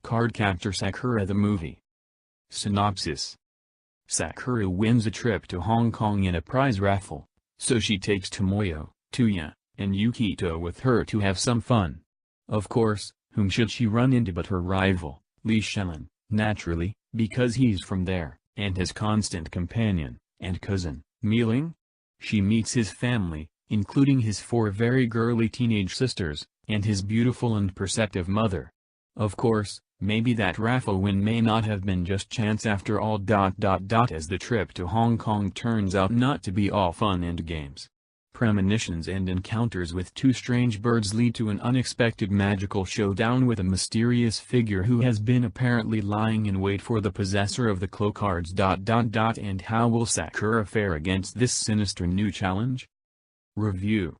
Cardcaptor Sakura the movie. Synopsis. Sakura wins a trip to Hong Kong in a prize raffle, so she takes Tomoyo, Tuya, and Yukito with her to have some fun. Of course, whom should she run into but her rival, Li Shelin, naturally, because he's from there, and his constant companion, and cousin, Meiling. She meets his family, including his 4 very girly teenage sisters, and his beautiful and perceptive mother. Of course, maybe that raffle win may not have been just chance after all. As the trip to Hong Kong turns out not to be all fun and games. Premonitions and encounters with 2 strange birds lead to an unexpected magical showdown with a mysterious figure who has been apparently lying in wait for the possessor of the Clow cards. And how will Sakura fare against this sinister new challenge? Review.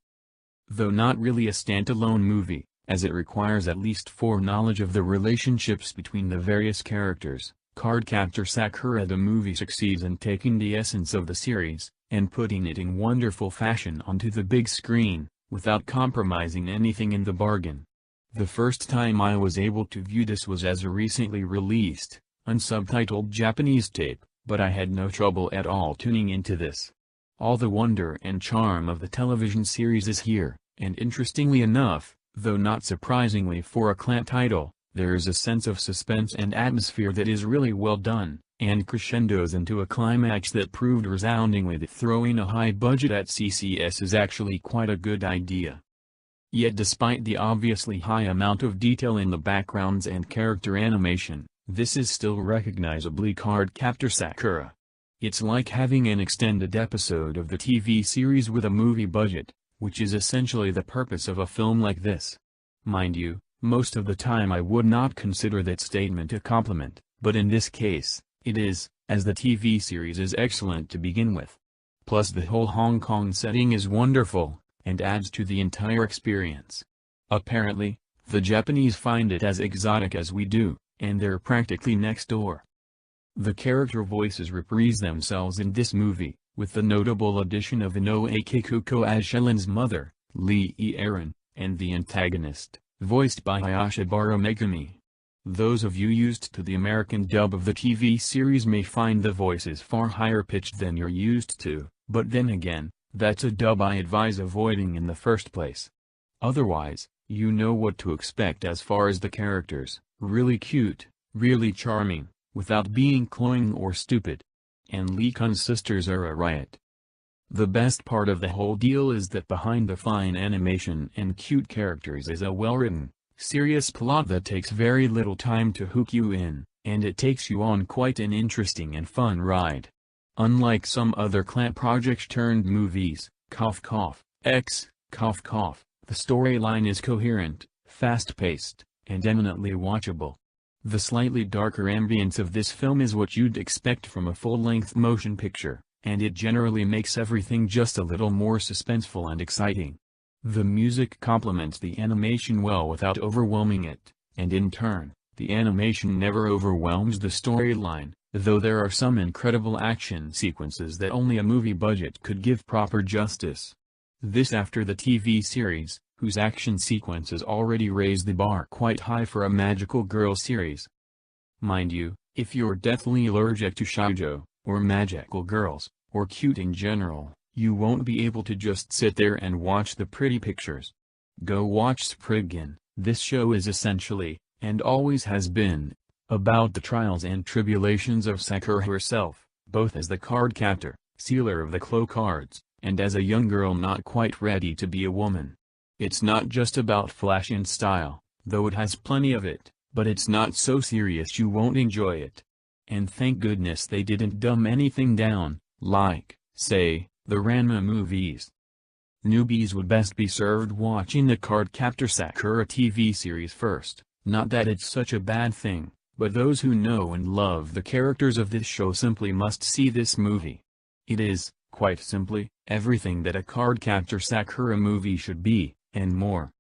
Though not really a standalone movie, as it requires at least foreknowledge of the relationships between the various characters, Cardcaptor Sakura the movie succeeds in taking the essence of the series, and putting it in wonderful fashion onto the big screen, without compromising anything in the bargain. The first time I was able to view this was as a recently released, unsubtitled Japanese tape, but I had no trouble at all tuning into this. All the wonder and charm of the television series is here, and interestingly enough, though not surprisingly for a Clamp title, there is a sense of suspense and atmosphere that is really well done, and crescendos into a climax that proved resoundingly that throwing a high budget at CCS is actually quite a good idea. Yet despite the obviously high amount of detail in the backgrounds and character animation, this is still recognizably Cardcaptor Sakura. It's like having an extended episode of the TV series with a movie budget, which is essentially the purpose of a film like this. Mind you, most of the time I would not consider that statement a compliment, but in this case, it is, as the TV series is excellent to begin with. Plus the whole Hong Kong setting is wonderful, and adds to the entire experience. Apparently, the Japanese find it as exotic as we do, and they're practically next door. The character voices reprise themselves in this movie, with the notable addition of Inoue Kikuko as Shelin's mother, Lee Aaron, and the antagonist, voiced by Hayashibara Megumi. Those of you used to the American dub of the TV series may find the voices far higher pitched than you're used to, but then again, that's a dub I advise avoiding in the first place. Otherwise, you know what to expect as far as the characters, really cute, really charming, without being cloying or stupid. And Lee Kun's sisters are a riot. The best part of the whole deal is that behind the fine animation and cute characters is a well-written, serious plot that takes very little time to hook you in, and it takes you on quite an interesting and fun ride. Unlike some other Clamp project-turned-movies, the storyline is coherent, fast-paced, and eminently watchable. The slightly darker ambience of this film is what you'd expect from a full-length motion picture, and it generally makes everything just a little more suspenseful and exciting. The music complements the animation well without overwhelming it, and in turn, the animation never overwhelms the storyline, though there are some incredible action sequences that only a movie budget could give proper justice. This after the TV series, whose action sequences already raise the bar quite high for a magical girl series. Mind you, if you're deathly allergic to shoujo, or magical girls, or cute in general, you won't be able to just sit there and watch the pretty pictures. Go watch Spriggan. This show is essentially, and always has been, about the trials and tribulations of Sakura herself, both as the card captor, sealer of the Clow cards, and as a young girl not quite ready to be a woman. It's not just about flash and style, though it has plenty of it, but it's not so serious you won't enjoy it. And thank goodness they didn't dumb anything down, like, say, the Ranma movies. Newbies would best be served watching the Cardcaptor Sakura TV series first, not that it's such a bad thing, but those who know and love the characters of this show simply must see this movie. It is, quite simply, everything that a Cardcaptor Sakura movie should be, and more.